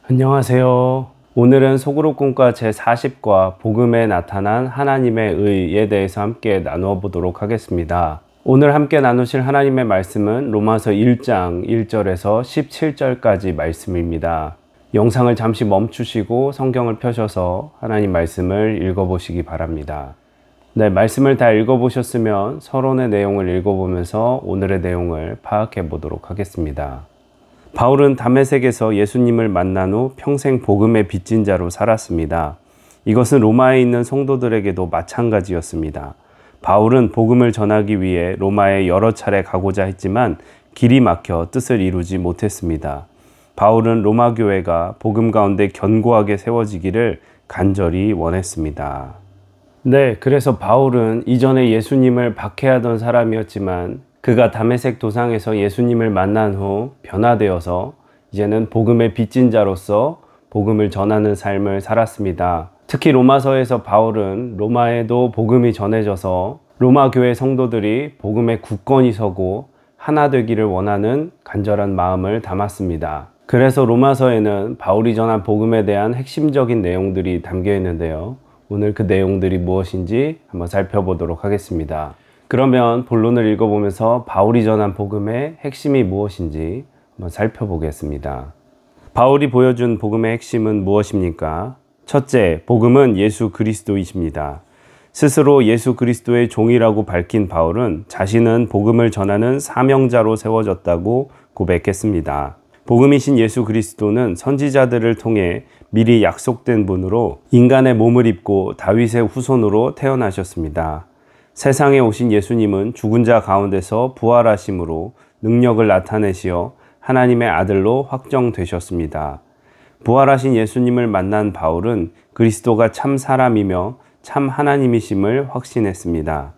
안녕하세요. 오늘은 소그룹 꿈과 제40과 복음에 나타난 하나님의 의에 대해서 함께 나누어 보도록 하겠습니다. 오늘 함께 나누실 하나님의 말씀은 로마서 1장 1절에서 17절까지 말씀입니다. 영상을 잠시 멈추시고 성경을 펴셔서 하나님 말씀을 읽어보시기 바랍니다. 네, 말씀을 다 읽어보셨으면 서론의 내용을 읽어보면서 오늘의 내용을 파악해 보도록 하겠습니다. 바울은 다메섹에서 예수님을 만난 후 평생 복음의 빚진 자로 살았습니다. 이것은 로마에 있는 성도들에게도 마찬가지였습니다. 바울은 복음을 전하기 위해 로마에 여러 차례 가고자 했지만 길이 막혀 뜻을 이루지 못했습니다. 바울은 로마 교회가 복음 가운데 견고하게 세워지기를 간절히 원했습니다. 네, 그래서 바울은 이전에 예수님을 박해하던 사람이었지만 그가 다메섹 도상에서 예수님을 만난 후 변화되어서 이제는 복음의 빚진 자로서 복음을 전하는 삶을 살았습니다. 특히 로마서에서 바울은 로마에도 복음이 전해져서 로마 교회 성도들이 복음에 굳건히 서고 하나 되기를 원하는 간절한 마음을 담았습니다. 그래서 로마서에는 바울이 전한 복음에 대한 핵심적인 내용들이 담겨 있는데요. 오늘 그 내용들이 무엇인지 한번 살펴보도록 하겠습니다. 그러면 본론을 읽어보면서 바울이 전한 복음의 핵심이 무엇인지 한번 살펴보겠습니다. 바울이 보여준 복음의 핵심은 무엇입니까? 첫째, 복음은 예수 그리스도이십니다. 스스로 예수 그리스도의 종이라고 밝힌 바울은 자신은 복음을 전하는 사명자로 세워졌다고 고백했습니다. 복음이신 예수 그리스도는 선지자들을 통해 미리 약속된 분으로 인간의 몸을 입고 다윗의 후손으로 태어나셨습니다. 세상에 오신 예수님은 죽은 자 가운데서 부활하심으로 능력을 나타내시어 하나님의 아들로 확정되셨습니다. 부활하신 예수님을 만난 바울은 그리스도가 참 사람이며 참 하나님이심을 확신했습니다.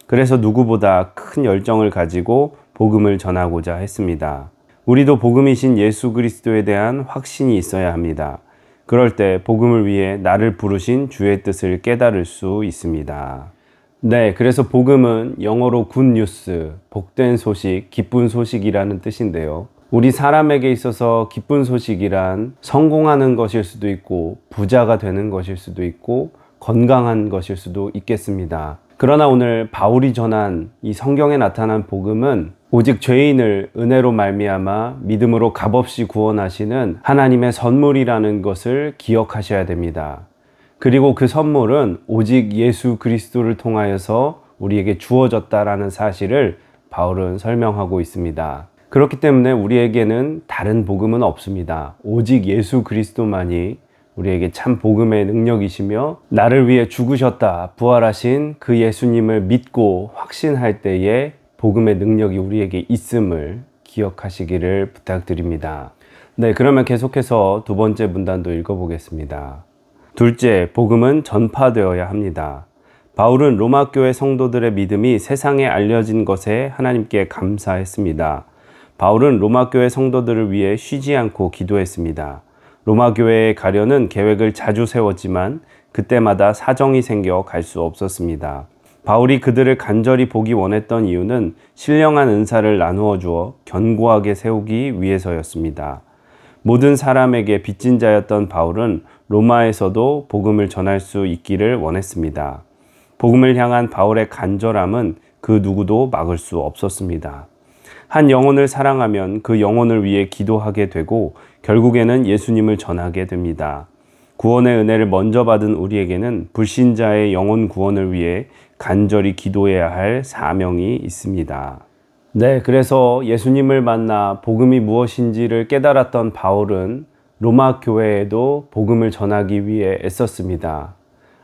그래서 누구보다 큰 열정을 가지고 복음을 전하고자 했습니다. 우리도 복음이신 예수 그리스도에 대한 확신이 있어야 합니다. 그럴 때 복음을 위해 나를 부르신 주의 뜻을 깨달을 수 있습니다. 네, 그래서 복음은 영어로 굿뉴스, 복된 소식, 기쁜 소식이라는 뜻인데요. 우리 사람에게 있어서 기쁜 소식이란 성공하는 것일 수도 있고 부자가 되는 것일 수도 있고 건강한 것일 수도 있겠습니다. 그러나 오늘 바울이 전한 이 성경에 나타난 복음은 오직 죄인을 은혜로 말미암아 믿음으로 값없이 구원하시는 하나님의 선물이라는 것을 기억하셔야 됩니다. 그리고 그 선물은 오직 예수 그리스도를 통하여서 우리에게 주어졌다라는 사실을 바울은 설명하고 있습니다. 그렇기 때문에 우리에게는 다른 복음은 없습니다. 오직 예수 그리스도만이 우리에게 참 복음의 능력이시며 나를 위해 죽으셨다 부활하신 그 예수님을 믿고 확신할 때에 복음의 능력이 우리에게 있음을 기억하시기를 부탁드립니다. 네, 그러면 계속해서 두 번째 문단도 읽어보겠습니다. 둘째, 복음은 전파되어야 합니다. 바울은 로마 교회 성도들의 믿음이 세상에 알려진 것에 하나님께 감사했습니다. 바울은 로마 교회 성도들을 위해 쉬지 않고 기도했습니다. 로마 교회에 가려는 계획을 자주 세웠지만 그때마다 사정이 생겨 갈 수 없었습니다. 바울이 그들을 간절히 보기 원했던 이유는 신령한 은사를 나누어 주어 견고하게 세우기 위해서였습니다. 모든 사람에게 빚진 자였던 바울은 로마에서도 복음을 전할 수 있기를 원했습니다. 복음을 향한 바울의 간절함은 그 누구도 막을 수 없었습니다. 한 영혼을 사랑하면 그 영혼을 위해 기도하게 되고 결국에는 예수님을 전하게 됩니다. 구원의 은혜를 먼저 받은 우리에게는 불신자의 영혼 구원을 위해 간절히 기도해야 할 사명이 있습니다. 네, 그래서 예수님을 만나 복음이 무엇인지를 깨달았던 바울은 로마 교회에도 복음을 전하기 위해 애썼습니다.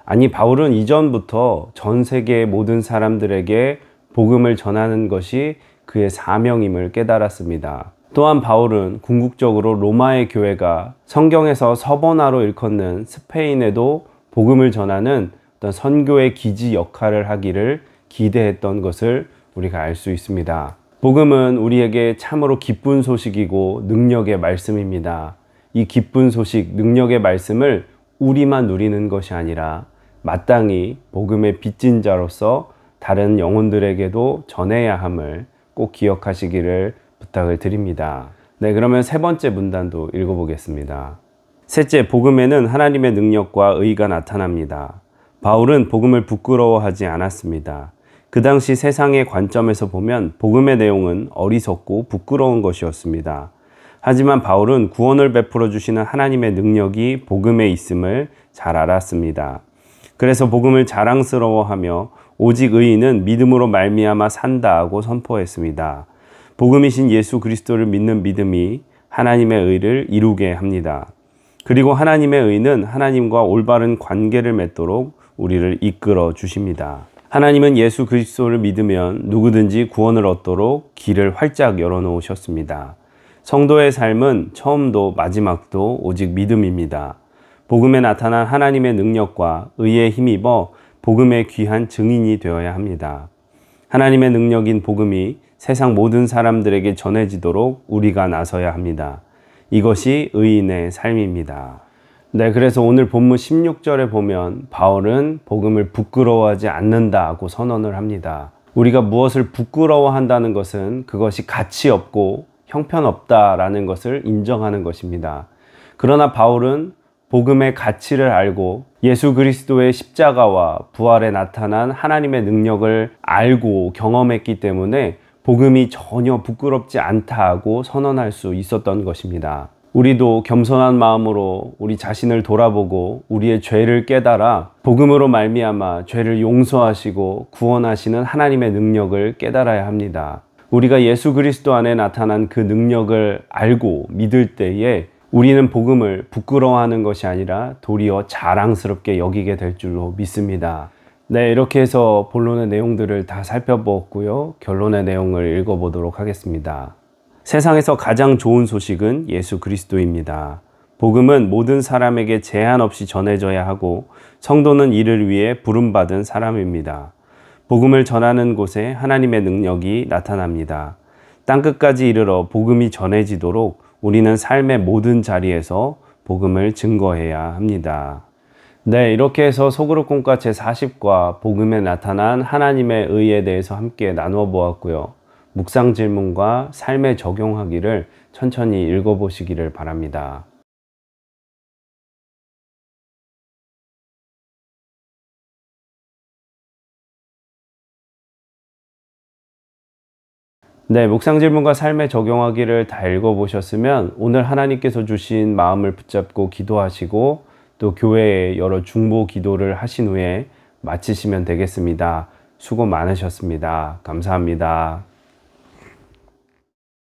아니, 바울은 이전부터 전 세계의 모든 사람들에게 복음을 전하는 것이 그의 사명임을 깨달았습니다. 또한 바울은 궁극적으로 로마의 교회가 성경에서 서번화로 일컫는 스페인에도 복음을 전하는 어떤 선교의 기지 역할을 하기를 기대했던 것을 우리가 알 수 있습니다. 복음은 우리에게 참으로 기쁜 소식이고 능력의 말씀입니다. 이 기쁜 소식, 능력의 말씀을 우리만 누리는 것이 아니라 마땅히 복음의 빚진 자로서 다른 영혼들에게도 전해야 함을 꼭 기억하시기를 부탁을 드립니다. 네, 그러면 세 번째 문단도 읽어보겠습니다. 셋째, 복음에는 하나님의 능력과 의가 나타납니다. 바울은 복음을 부끄러워하지 않았습니다. 그 당시 세상의 관점에서 보면 복음의 내용은 어리석고 부끄러운 것이었습니다. 하지만 바울은 구원을 베풀어 주시는 하나님의 능력이 복음에 있음을 잘 알았습니다. 그래서 복음을 자랑스러워하며 오직 의인은 믿음으로 말미암아 산다 하고 선포했습니다. 복음이신 예수 그리스도를 믿는 믿음이 하나님의 의를 이루게 합니다. 그리고 하나님의 의는 하나님과 올바른 관계를 맺도록 우리를 이끌어 주십니다. 하나님은 예수 그리스도를 믿으면 누구든지 구원을 얻도록 길을 활짝 열어놓으셨습니다. 성도의 삶은 처음도 마지막도 오직 믿음입니다. 복음에 나타난 하나님의 능력과 의에 힘입어 복음의 귀한 증인이 되어야 합니다. 하나님의 능력인 복음이 세상 모든 사람들에게 전해지도록 우리가 나서야 합니다. 이것이 의인의 삶입니다. 네, 그래서 오늘 본문 16절에 보면 바울은 복음을 부끄러워하지 않는다고 선언을 합니다. 우리가 무엇을 부끄러워한다는 것은 그것이 가치 없고 형편없다라는 것을 인정하는 것입니다. 그러나 바울은 복음의 가치를 알고 예수 그리스도의 십자가와 부활에 나타난 하나님의 능력을 알고 경험했기 때문에 복음이 전혀 부끄럽지 않다 하고 선언할 수 있었던 것입니다. 우리도 겸손한 마음으로 우리 자신을 돌아보고 우리의 죄를 깨달아 복음으로 말미암아 죄를 용서하시고 구원하시는 하나님의 능력을 깨달아야 합니다. 우리가 예수 그리스도 안에 나타난 그 능력을 알고 믿을 때에 우리는 복음을 부끄러워하는 것이 아니라 도리어 자랑스럽게 여기게 될 줄로 믿습니다. 네, 이렇게 해서 본론의 내용들을 다 살펴보았고요. 결론의 내용을 읽어보도록 하겠습니다. 세상에서 가장 좋은 소식은 예수 그리스도입니다. 복음은 모든 사람에게 제한 없이 전해져야 하고 성도는 이를 위해 부름받은 사람입니다. 복음을 전하는 곳에 하나님의 능력이 나타납니다. 땅끝까지 이르러 복음이 전해지도록 우리는 삶의 모든 자리에서 복음을 증거해야 합니다. 네, 이렇게 해서 소그룹 공과 제40과 복음에 나타난 하나님의 의에 대해서 함께 나누어 보았고요. 묵상 질문과 삶에 적용하기를 천천히 읽어보시기를 바랍니다. 네, 묵상 질문과 삶에 적용하기를 다 읽어보셨으면 오늘 하나님께서 주신 마음을 붙잡고 기도하시고 또 교회에 여러 중보 기도를 하신 후에 마치시면 되겠습니다. 수고 많으셨습니다. 감사합니다.